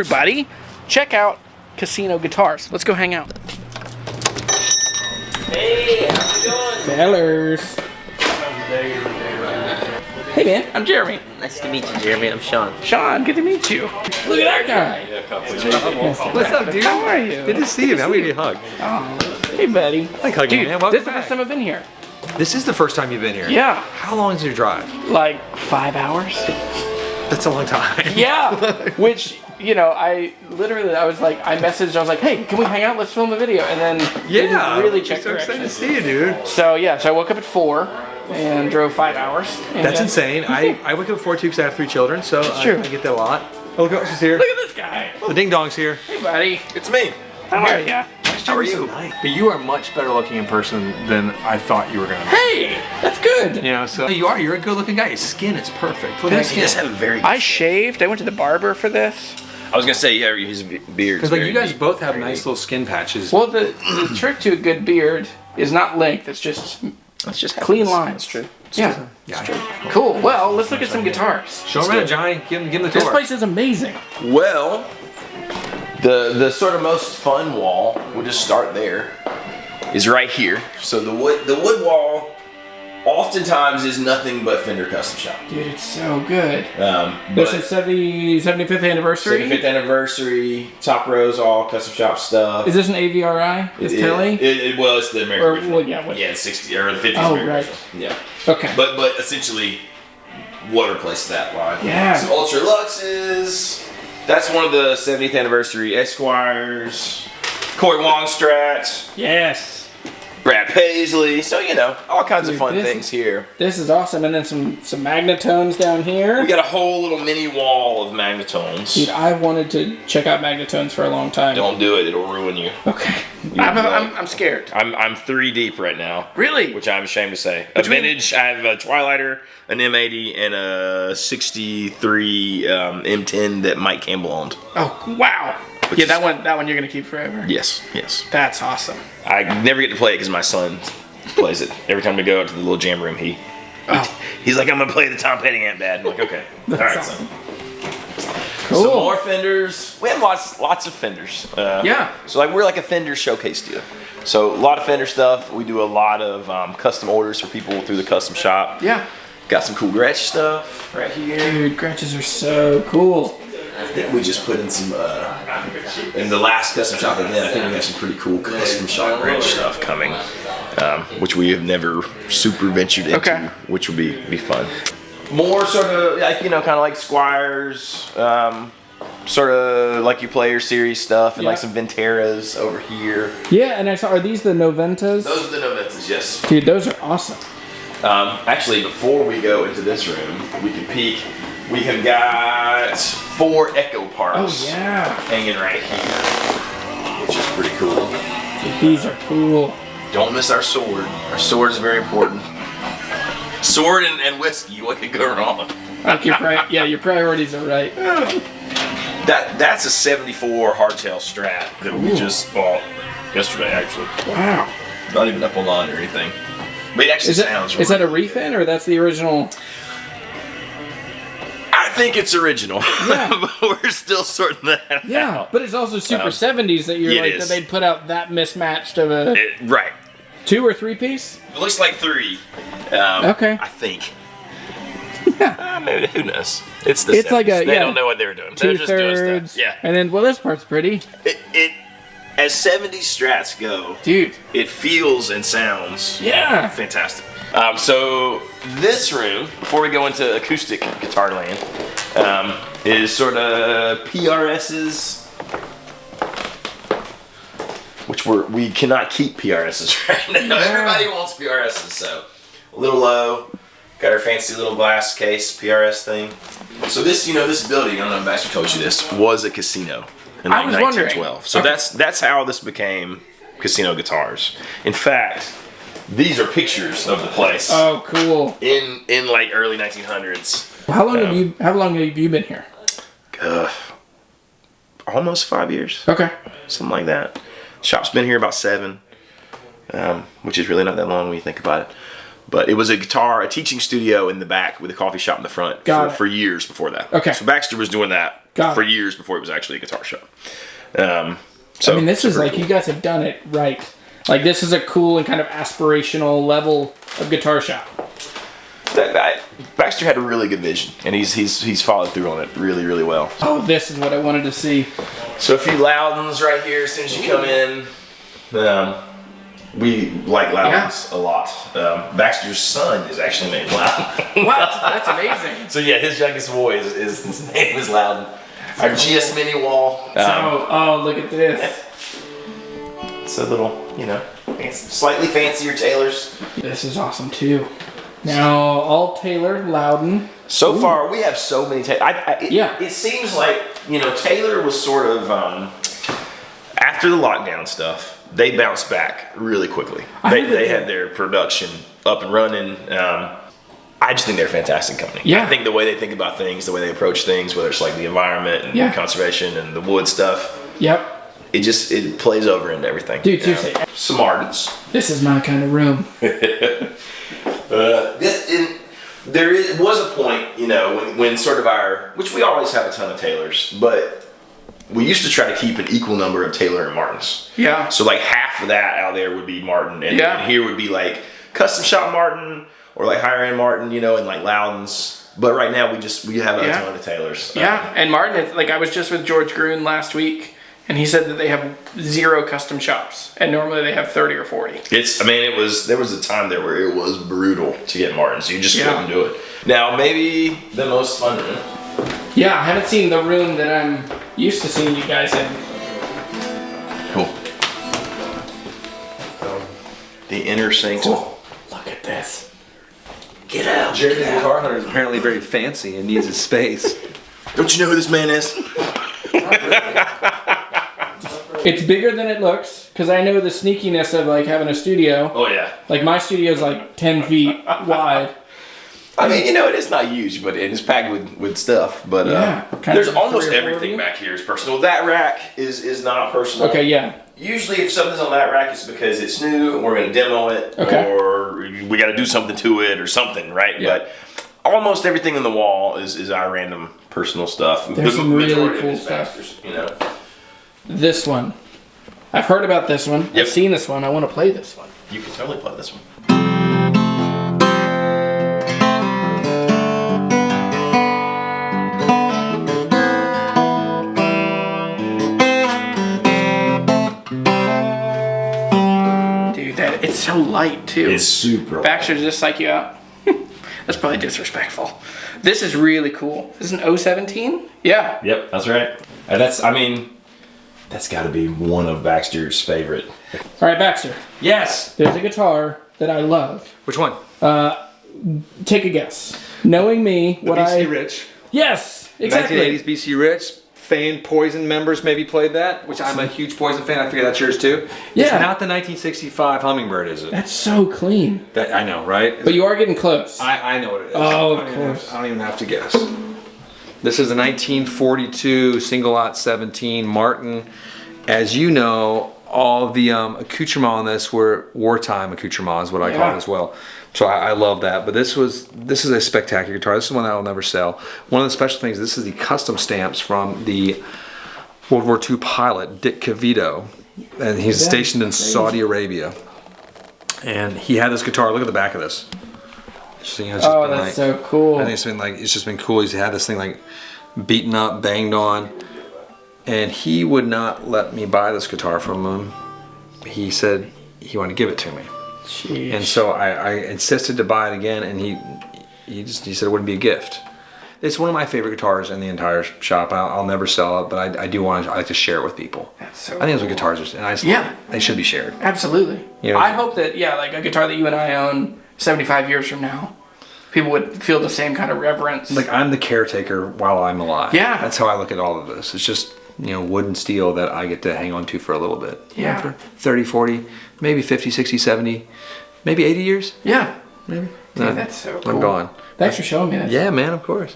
everybody, check out Casino Guitars. Let's go hang out. Hey, how's it going? Fellers. Hey man, I'm Jeremy. Nice to meet you, Jeremy. I'm Sean. Sean, good to meet you. Look at that guy. What's up, dude? How are you? Good to see you, man. We need a hug. Oh, hey buddy. I like hugging you, man. Welcome This is the back. first time I've been here. This is the first time you've been here? Yeah. How long is your drive? Like 5 hours. That's a long time. Yeah. Which, you know, I was like, I messaged, I was like, hey, can we hang out? Let's film a video. And then didn't really check so excited to directions. see you, dude. So yeah, so I woke up at 4 and drove 5 hours. And That's insane. I wake up at 4 too because I have 3 children, so true. I get that a lot. Oh, look, she's here. Look at this guy. The ding dong's here. Hey buddy. It's me. How are ya? How are you? But you are much better looking in person than I thought you were gonna be. Hey, that's good. You know, so you are. You're a good looking guy. Your skin is perfect. Look at that You just skin. have a very. I shaved. I went to the barber for this. I was gonna say, yeah, his beard. Because like you guys both have nice little skin patches. Well, the trick to a good beard is not length. It's just clean lines. That's true. Yeah. Yeah. Cool. Well, let's look at some guitars. Show him around, Johnny. Give him the This tour. place is amazing. Well, the sort of most fun wall, we'll just start there, is right here. So the wood wall oftentimes is nothing but Fender custom shop. Dude, it's so good. But This is 75th anniversary. 75th anniversary, top rows, all custom shop stuff. Is this an AVRI? This telly? Well, it's the American Or, original. well, yeah, what- Yeah, 60 or the 50s Oh, American right. original. Yeah. Okay. But essentially, what replaced that line? Yeah. So Ultra Luxes. That's one of the 70th anniversary Esquires. Corey Wongstrat. Yes. Brad Paisley. So, you know, all kinds Dude, of fun this- things here. This is awesome. And then some magnetones down here. We got a whole little mini wall of magnetones. Dude, I've wanted to check out magnetones for a long time. Don't do it. It'll ruin you. Okay. I'm scared. I'm 3 deep right now. Really? Which I'm ashamed to say. A vintage, I have a Twilighter, an M80, and a 63 M10 that Mike Campbell owned. Oh, wow. Yeah, that one you're going to keep forever. Yes. That's awesome. I never get to play it because my son plays it. Every time we go out to the little jam room, he's like, I'm going to play the Tom Petty amp, Dad. I'm like, okay. All right, awesome. son. Cool. Some more Fenders. We have lots of Fenders. Yeah. So like we're like a Fender showcase dealer. So a lot of Fender stuff. We do a lot of custom orders for people through the custom shop. Yeah. Got some cool Gretsch stuff right here. Dude, Gretches are so cool. I think we just put in some, in the last custom shop event, I think we have some pretty cool custom shop Gretsch stuff coming, which we have never super ventured into, Okay. which will be fun. More sort of like, you know, kind of like Squires, sort of like your Player Series stuff, and like some Venteras over here. Yeah, and I saw, are these the Noventas? Those are the Noventas, yes. Dude, those are awesome. Actually, before we go into this room, we can peek. We have got 4 Echo parts hanging right here, which is pretty cool. Dude, these are cool. Don't miss our sword. Our sword is very important. Sword and whiskey, what could go wrong? Like your priorities are right. That's a 74 hardtail Strat that we just bought yesterday, actually. Wow. Not even up online or anything. But it actually sounds Is that a refin or that's the original? I think it's original. Yeah. But we're still sorting that out. Yeah, but it's also super 70s that you're it like is. that they'd put out that mismatched of a Right. 2 or 3 piece. It looks like 3. Okay. I think. Maybe, who knows? It's the It's 70s. like a They don't know what they were doing. They're just doing 2/3. stuff. Yeah. And then this part's pretty. It as 70s Strats go, Dude. it feels and sounds Yeah. fantastic. So this room, before we go into acoustic guitar land, is sort of PRS's, which we cannot keep PRS's right now. Yeah. Everybody wants PRS's, so a little low. Got our fancy little glass case PRS thing. So this, you know, this building, I don't know if Baxter told you this, was a casino in I like was 1912. wondering. So Okay. that's how this became Casino Guitars. In fact, these are pictures of the place Oh, cool. in like early 1900s. How long have you been here? Almost 5 years, Okay. something like that. Shop's been here about 7, which is really not that long when you think about it. But it was a teaching studio in the back with a coffee shop in the front Got it. for years before that. Okay. So Baxter was doing that for years before it was actually a guitar shop. I mean, this is like, you guys have done it right. Like, this is a cool and kind of aspirational level of guitar shop. Baxter had a really good vision, and he's followed through on it really, really well. Oh, this is what I wanted to see. So a few Loudons right here as soon as you come in. We like Loudons a lot. Baxter's son is actually named Loudon. What? That's amazing. So yeah, his youngest boy is his name is Loudon. Our GS Mini wall. Oh, look at this. It's a little, slightly fancier Taylors. This is awesome too. Now, all Taylor, Loudon. So far, we have so many Taylor. It seems like, Taylor was sort of, after the lockdown stuff, they bounced back really quickly. They had their production up and running. I just think they're a fantastic company. Yeah. I think the way they think about things, the way they approach things, whether it's like the environment and conservation and the wood stuff. Yep. It plays over into everything. Dude, seriously. Some Ardents. This is my kind of room. There was a point, when sort of which we always have a ton of Taylors, but we used to try to keep an equal number of Taylor and Martins. Yeah. So like half of that out there would be Martin, and here would be like custom shop Martin or like higher end Martin, and like Loudons. But right now we have a ton of Taylors. Yeah, and Martin, I was just with George Gruen last week, and he said that they have 0 custom shops, and normally they have 30 or 40. There was a time there where it was brutal to get Martins. You just couldn't do it. Now maybe the most fun room. Yeah, I haven't seen the room that I'm used to seeing you guys in. Cool. The inner sanctum. Oh, look at this. Get out. Jeremy the guitar hunter is apparently very fancy and needs his space. Don't you know who this man is? It's bigger than it looks, because I know the sneakiness of having a studio. Oh yeah. My studio's 10 feet wide. I mean, it is not huge, but it is packed with stuff. But there's almost everything back here is personal. That rack is not personal. Okay, yeah. Usually if something's on that rack, it's because it's new and we're going to demo it. Okay. Or we got to do something to it or something, right? Yeah. But almost everything on the wall is our random personal stuff. There's some really cool stuff. This one. I've heard about this one. Yep. I've seen this one. I want to play this one. You can totally play this one. Dude, it's so light too. It's super light. Baxter, does this psych you out? That's probably disrespectful. This is really cool. This is an 017? Yeah. Yep, that's right. And that's got to be one of Baxter's favorite. All right, Baxter. Yes. There's a guitar that I love. Which one? Take a guess. Knowing me, the BC Rich. Yes, exactly. 1980s BC Rich. Poison members maybe played that, which I'm a huge Poison fan. I figure that's yours too. Yeah. It's not the 1965 Hummingbird, is it? That's so clean. I know, right? But you are getting close. I know what it is. Oh, of course. I don't even have to guess. This is a 1942 single lot 17 Martin. As you know, all the accoutrements on this were wartime accoutrements, is what I call it as well. So I love that. But this is a spectacular guitar. This is one that I'll never sell. One of the special things, this is the custom stamps from the World War II pilot, Dick Cavito. And he's stationed in Saudi Arabia. And he had this guitar. Look at the back of this. That's so cool. I think it's just been cool. He's had this thing beaten up, banged on. And he would not let me buy this guitar from him. He said he wanted to give it to me. Jeez. And so I insisted to buy it again, and he said it wouldn't be a gift. It's one of my favorite guitars in the entire shop. I'll never sell it, but I like to share it with people. That's so I think that's what guitars are, and they should be shared. Absolutely. I hope that a guitar that you and I own 75 years from now, people would feel the same kind of reverence. I'm the caretaker while I'm alive. Yeah. That's how I look at all of this. It's just wood and steel that I get to hang on to for a little bit. Yeah. For 30, 40, maybe 50, 60, 70, maybe 80 years. Yeah. Maybe. Dude, that's so cool. I'm gone. Thanks for showing me that. Yeah, man, of course.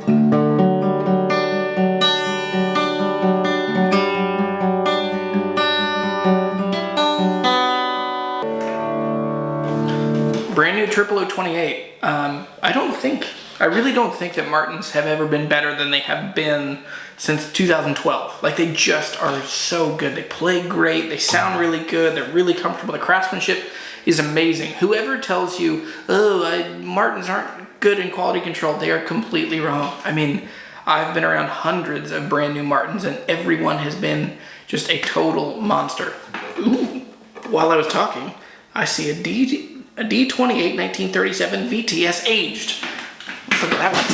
Brand new 00028. I really don't think that Martins have ever been better than they have been since 2012. Like, they just are so good. They play great. They sound really good. They're really comfortable. The craftsmanship is amazing. Whoever tells you, Martins aren't good in quality control, they are completely wrong. I mean, I've been around hundreds of brand new Martins, and everyone has been just a total monster. Ooh. While I was talking, I see a D28 1937 VTS aged. Let's look at that one.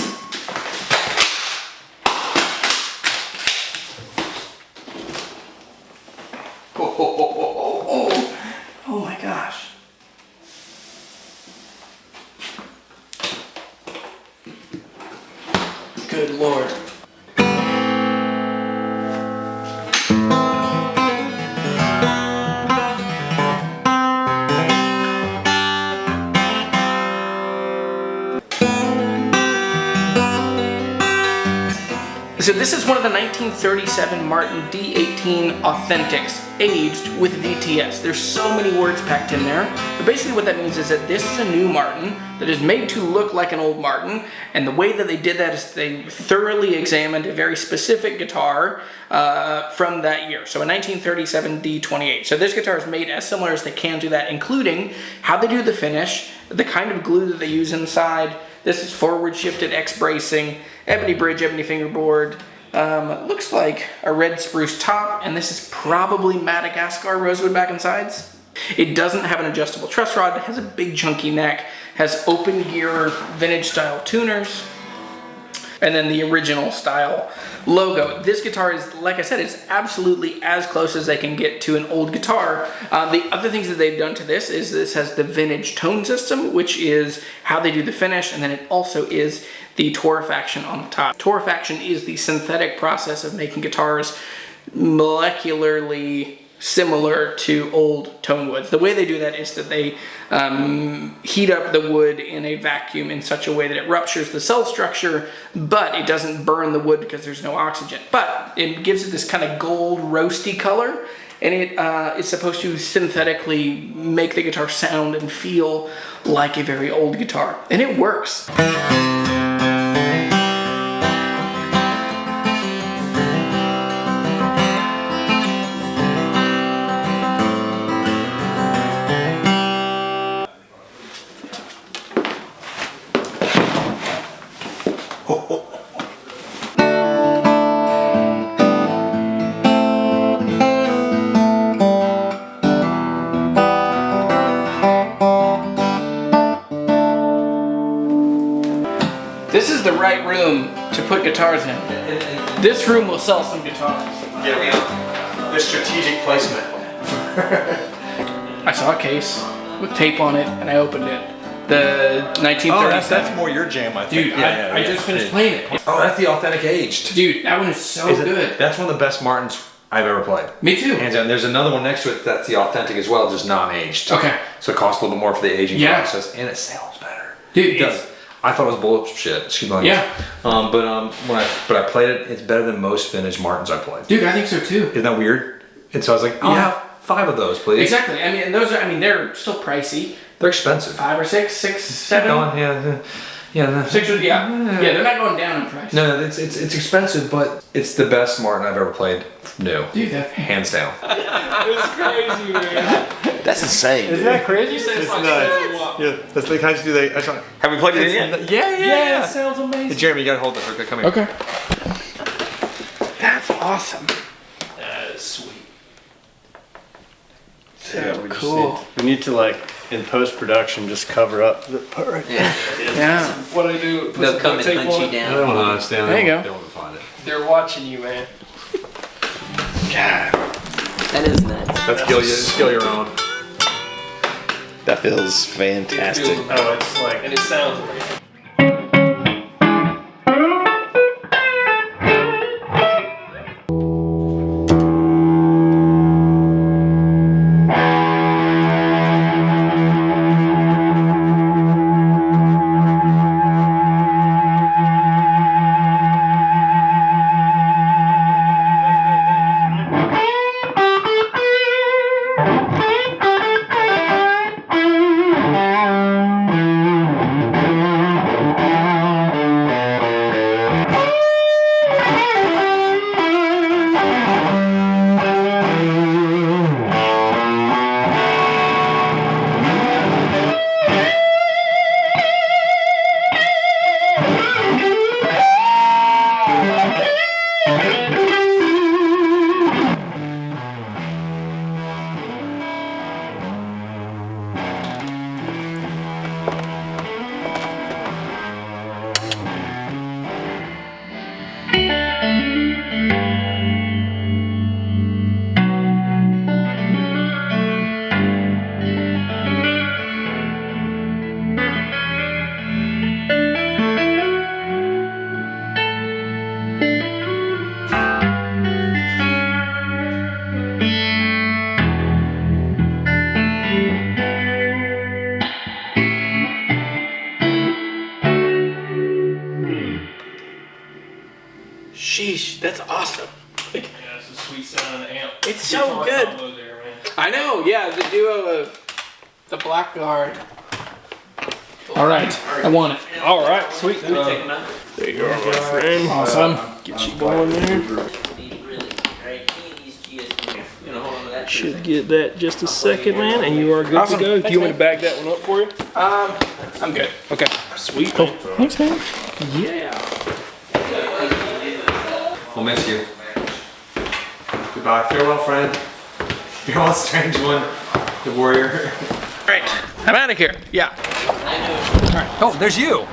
Oh my gosh. Good Lord. So this is one of the 1937 Martin D18 Authentics, aged with VTS. There's so many words packed in there, but basically what that means is that this is a new Martin that is made to look like an old Martin, and the way that they did that is they thoroughly examined a very specific guitar from that year. So a 1937 D28. So this guitar is made as similar as they can to that, including how they do the finish, the kind of glue that they use inside. This is forward shifted X bracing, ebony bridge, ebony fingerboard. Looks like a red spruce top, and this is probably Madagascar rosewood back and sides. It doesn't have an adjustable truss rod. It has a big chunky neck, has open gear vintage style tuners, and then the original style logo. This guitar is, like I said, it's absolutely as close as they can get to an old guitar. The other things that they've done to this is this has the vintage tone system, which is how they do the finish, and then it also is the torrefaction on the top. Torrefaction is the synthetic process of making guitars molecularly similar to old tone woods. The way they do that is that they heat up the wood in a vacuum in such a way that it ruptures the cell structure, but it doesn't burn the wood because there's no oxygen. But it gives it this kind of gold roasty color, and it is supposed to synthetically make the guitar sound and feel like a very old guitar. And it works. This is the right room to put guitars in. This room will sell some guitars. Yeah, the strategic placement. I saw a case with tape on it, and I opened it. The 1937. Oh, that's more your jam, I think. Dude, I just finished playing it. Oh, that's the authentic aged. Dude, that one is so good. That's one of the best Martins I've ever played. Me too. Hands down. There's another one next to it that's the authentic as well, just non-aged. Okay. So it costs a little bit more for the aging Yeah. process, and it sounds better. Dude, It does. I thought it was bullshit. Excuse me. Yeah. But I played it. It's better than most vintage Martins I played. Dude, I think so too. Isn't that weird? And so I was like, I'll have 5 of those, please. Exactly. I mean, and those are. I mean, they're still pricey. They're expensive. 5 or 6, 6, 7. Yeah. 6 or yeah. They're not going down in price. No, it's expensive, but it's the best Martin I've ever played. No. Dude, that Hands down. it's crazy, man. That's insane. Isn't that crazy? You said it's like nuts. Yeah, that's the kind of do they. Have we plugged it in yet? Yeah, it sounds amazing. Hey, Jeremy, you gotta hold it. Okay, come here. Okay. That's awesome. That is sweet. So cool. We need to, like, in post-production, just cover up the part right there. Yeah. What I do, put They'll some come duct and tape hunt on you it. down. I don't understand. There you go. They won't find it. They're watching you, man. God. That is nuts. That's skill your own. That feels fantastic. Oh, it's like, and it sounds amazing. Sheesh, that's awesome. Like, Yeah, it's a sweet sound on the amp. it's so good. There, man. I know, yeah, the duo of the Blackguard. All right, I want it. All right, sweet. Take them out. There you are, my friend. Awesome. Get you going there. Really, right? These GSP. You know, hold on to that. Should get that just a second, man, and you are good Awesome. to go. Do Thanks, you want me to man. bag that one up for you? I'm good. Okay. Sweet. Cool. Thanks, man. Yeah. We'll miss you. Goodbye. Farewell, friend. Farewell, strange one. The warrior. All right, I'm out of here. Yeah. Oh, there's you.